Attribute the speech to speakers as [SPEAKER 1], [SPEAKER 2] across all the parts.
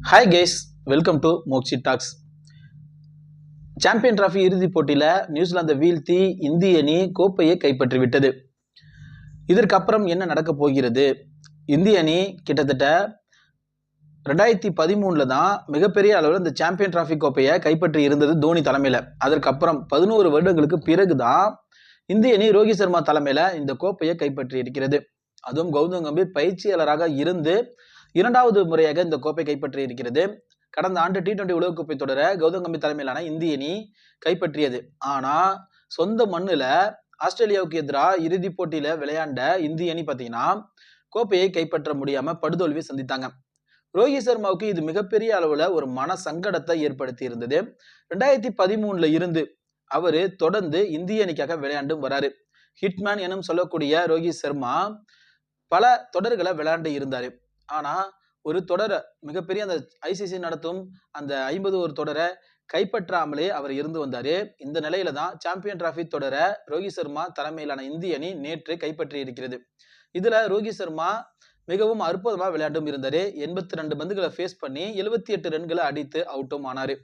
[SPEAKER 1] Hi guys, welcome to Mokshi talks. Champion trophy இறுதிப் போட்டியில் நியூசிலாந்தை வீழ்த்தி இந்திய அணி கோப்பையை கைப்பற்றி விட்டது. இதற்கு அப்புறம் என்ன நடக்க போகிறது? இந்திய அணி கிட்டத்தட்ட 2013 தான் மிகப்பெரிய அளவில் இந்த சாம்பியன் டிராஃபி கோப்பையை கைப்பற்றி இருந்தது தோனி தலைமையில். அதற்கப்புறம் 11 வருடங்களுக்கு பிறகுதான் இந்திய அணி ரோஹித் சர்மா தலைமையில் இந்த கோப்பையை கைப்பற்றி இருக்கிறது. அதுவும் கௌதம் கம்பீர் பயிற்சியாளராக இருந்து 2வது முறையாக இந்த கோப்பை கைப்பற்றி இருக்கிறது. கடந்த ஆண்டு T20 உலகக்கோப்பை தொடர கௌதம் கம்பீர் தலைமையிலான இந்திய அணி கைப்பற்றியது. ஆனா சொந்த மண்ணுல ஆஸ்திரேலியாவுக்கு எதிராக இறுதிப் போட்டியில விளையாண்ட இந்திய அணி பாத்தீங்கன்னா கோப்பையை கைப்பற்ற முடியாம படுதோல்வி சந்தித்தாங்க. ரோஹித் சர்மாவுக்கு இது மிகப்பெரிய அளவுல ஒரு மன சங்கடத்தை ஏற்படுத்தி இருந்தது. 2013 இருந்து அவரு தொடர்ந்து இந்திய அணிக்காக விளையாண்டு வராரு. ஹிட்மேன் எனும் சொல்லக்கூடிய ரோஹித் சர்மா பல தொடர்களை விளையாண்டு இருந்தாரு. ஆனா ஒரு தொடரை மிகப்பெரிய அந்த ICC நடத்தும் அந்த 50 ஓவர் தொடரை கைப்பற்றாமலே அவர் இருந்து வந்தாரு. இந்த நிலையில தான் சாம்பியன் டிராஃபி தொடரை ரோஹித் சர்மா தலைமையிலான இந்திய அணி நேற்று கைப்பற்றி இருக்கிறது. இதுல ரோஹித் சர்மா மிகவும் அற்புதமா விளையாண்டும் இருந்தாரு. 82 பந்துகளை ஃபேஸ் பண்ணி 78 ரன்களை அடித்து அவுட்டும் ஆனாரு.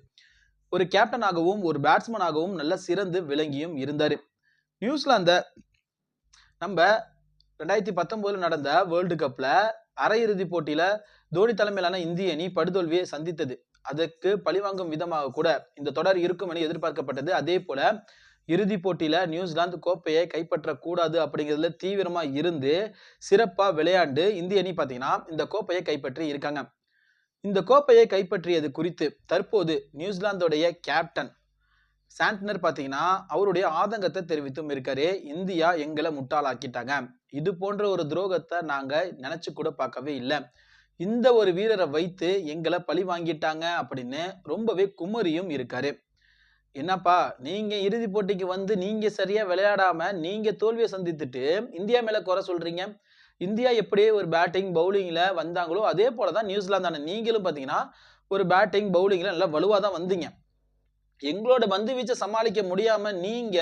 [SPEAKER 1] ஒரு கேப்டனாகவும் ஒரு பேட்ஸ்மேனாகவும் நல்ல சிறந்து விளங்கியும் இருந்தாரு. நியூசிலாந்த நம்ம 2019 நடந்த வேர்ல்டு கப்ல அரையிறுதி போட்டியில தோனி தலைமையிலான இந்திய அணி படுதோல்வியை சந்தித்தது. அதற்கு பழிவாங்கும் விதமாக கூட இந்த தொடர் இருக்கும் என எதிர்பார்க்கப்பட்டது. அதே போல இறுதி போட்டியில நியூசிலாந்து கோப்பையை கைப்பற்றக்கூடாது அப்படிங்கிறதுல தீவிரமா இருந்து சிறப்பா விளையாண்டு இந்திய அணி பாத்தீங்கன்னா இந்த கோப்பையை கைப்பற்றி இருக்காங்க. இந்த கோப்பையை கைப்பற்றியது குறித்து தற்போது நியூசிலாந்துடைய கேப்டன் சாண்ட்னர் பாத்தீங்கன்னா அவருடைய ஆதங்கத்தை தெரிவித்தும் இருக்காரு. இந்தியா எங்களை முட்டாளாக்கிட்டாங்க, இது போன்ற ஒரு துரோகத்தை நாங்க நினைச்சு கூட பார்க்கவே இல்லை, இந்த ஒரு வீரரை வைத்து எங்களை பழி வாங்கிட்டாங்க அப்படின்னு ரொம்பவே குமரியும் இருக்காரு. என்னப்பா நீங்க இறுதி போட்டிக்கு வந்து நீங்க சரியா விளையாடாம நீங்க தோல்வியை சந்தித்துட்டு இந்தியா மேல குறை சொல்றீங்க. இந்தியா எப்படியே ஒரு பேட்டிங் பவுலிங்ல வந்தாங்களோ அதே போலதான் நியூசிலாந்தான நீங்களும் பாத்தீங்கன்னா ஒரு பேட்டிங் பவுலிங்ல நல்லா வலுவாதான் வந்தீங்க. எங்களோட பந்து வீச்சை சமாளிக்க முடியாம நீங்க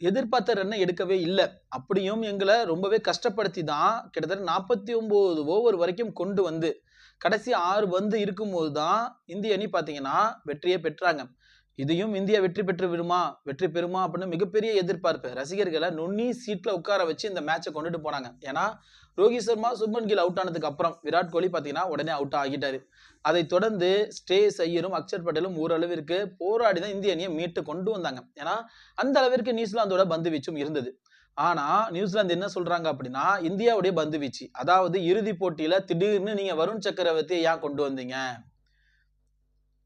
[SPEAKER 1] எதிர்பார்த்த ரன்னை எடுக்கவே இல்லை. அப்படியும் எங்களை ரொம்பவே கஷ்டப்படுத்தி தான் கிட்டத்தட்ட 49 ஓவர் வரைக்கும் கொண்டு வந்து கடைசி 6 பந்து இருக்கும்போது தான் இந்திய அணி பாத்தீங்கன்னா வெற்றியை பெற்றாங்க. இதையும் இந்தியா வெற்றி பெறுமா அப்படின்னு மிகப்பெரிய எதிர்பார்ப்பு ரசிகர்களை நுண்ணி சீட்ல உட்கார வச்சு இந்த மேட்சை கொண்டுட்டு போனாங்க. ஏன்னா ரோஹித் சர்மா சுப்மன் கில் அவுட் ஆனதுக்கு அப்புறம் விராட் கோலி பாத்தீங்கன்னா உடனே அவுட் ஆகிட்டாரு. அதை தொடர்ந்து ஸ்ரேயஸ் ஐயரும் அக்ஷர் பட்டேலும் ஓரளவிற்கு போராடி தான் இந்திய அணியை மீட்டு கொண்டு வந்தாங்க. ஏன்னா அந்த அளவிற்கு நியூசிலாந்தோட பந்து வீச்சும் இருந்தது. ஆனா நியூசிலாந்து என்ன சொல்றாங்க அப்படின்னா இந்தியாவுடைய பந்து வீச்சு, அதாவது இறுதி போட்டியில திடீர்னு நீங்க வருண் சக்கரவர்த்தியை ஏன் கொண்டு வந்தீங்க?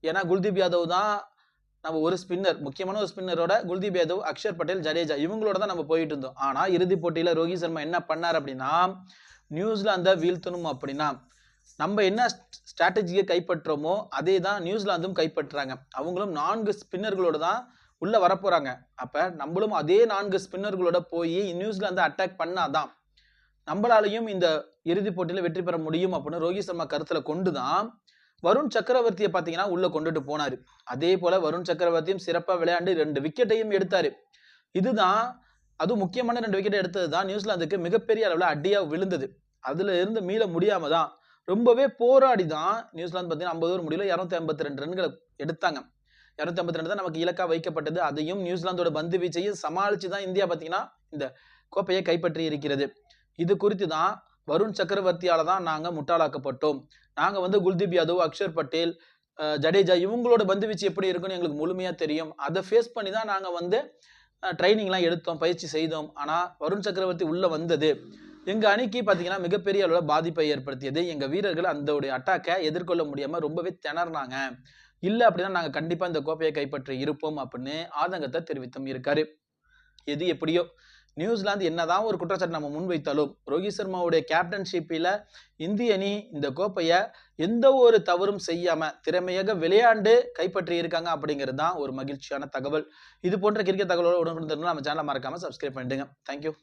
[SPEAKER 1] ஏன்னா குல்தீப் யாதவ் தான் நம்ம ஒரு ஸ்பின்னர், முக்கியமான ஒரு ஸ்பின்னரோட குல்தீப் யாதவ், அக்ஷர் பட்டேல், ஜடேஜா இவங்களோட தான் நம்ம போயிட்டு இருந்தோம். ஆனா இறுதி போட்டியில ரோஹித் சர்மா என்ன பண்ணார் அப்படின்னா நியூசிலாந்தை வீழ்த்தணும் அப்படின்னா நம்ம என்ன ஸ்ட்ராட்டஜியை கைப்பற்றோமோ அதே தான் நியூசிலாந்தும் கைப்பற்றாங்க. அவங்களும் 4 ஸ்பின்னர்களோட தான் உள்ள வரப்போறாங்க. அப்ப நம்மளும் அதே 4 ஸ்பின்னர்களோட போய் நியூசிலாந்தை அட்டாக் பண்ணாதான் நம்மளாலையும் இந்த இறுதி போட்டியில வெற்றி பெற முடியும் அப்படின்னு ரோஹித் சர்மா கருத்துல கொண்டுதான் வருண் சக்கரவர்த்தியை பாத்தீங்கன்னா உள்ள கொண்டுட்டு போனாரு. அதே போல வருண் சக்கரவர்த்தியும் சிறப்பா விளையாண்டு 2 விக்கெட்டையும் எடுத்தாரு. இதுதான் அது முக்கியமான 2 விக்கெட் எடுத்ததுதான் நியூசிலாந்துக்கு மிகப்பெரிய அளவுல அடியா விழுந்தது. அதுல இருந்து மீள முடியாம தான் ரொம்பவே போராடி தான் நியூசிலாந்து பாத்தீங்கன்னா 50 ஓவர் முடியல 252 ரன்களை எடுத்தாங்க. 252 தான் நமக்கு இலக்கா வைக்கப்பட்டது. அதையும் நியூசிலாந்தோட பந்து வீச்சையும் சமாளிச்சுதான் இந்தியா பாத்தீங்கன்னா இந்த கோப்பையை கைப்பற்றி இருக்கிறது. இது குறித்து தான் வருண் சக்கரவர்த்தியால தான் நாங்க முட்டாளாக்கப்பட்டோம், நாங்க வந்து குல்தீப் யாதவ், அக்ஷர் பட்டேல், ஜடேஜா இவங்களோட பந்து வீச்சு எப்படி இருக்குன்னு எங்களுக்கு முழுமையா தெரியும், அதை ஃபேஸ் பண்ணி தான் நாங்க வந்து ட்ரைனிங்லாம் எடுத்தோம், பயிற்சி செய்தோம். ஆனா வருண் சக்கரவர்த்தி உள்ள வந்தது எங்க அணிக்கு பாத்தீங்கன்னா மிகப்பெரிய அளவுல பாதிப்பை ஏற்படுத்தியது. எங்க வீரர்கள் அந்த அட்டாக்கை எதிர்கொள்ள முடியாம ரொம்பவே திணறினாங்க. இல்ல அப்படின்னா நாங்க கண்டிப்பா இந்த கோப்பையை கைப்பற்றி இருப்போம் அப்படின்னு ஆதங்கத்தை தெரிவித்தும் இருக்காரு. எது எப்படியோ நியூசிலாந்து என்னதான் ஒரு குற்றச்சாட்டு நம்ம முன்வைத்தாலும் ரோஹித் சர்மாவுடைய கேப்டன்ஷிப்பில இந்திய அணி இந்த கோப்பையை எந்த ஒரு தவறும் செய்யாம திறமையாக விளையாண்டு கைப்பற்றி இருக்காங்க அப்படிங்கிறது தான் ஒரு மகிழ்ச்சியான தகவல். இது போன்ற கிரிக்கெட் தகவலோட உடனுக்குடன் நம்ம சேனலை மறக்காம சப்ஸ்கிரைப் பண்ணிடுங்க. தேங்க்யூ.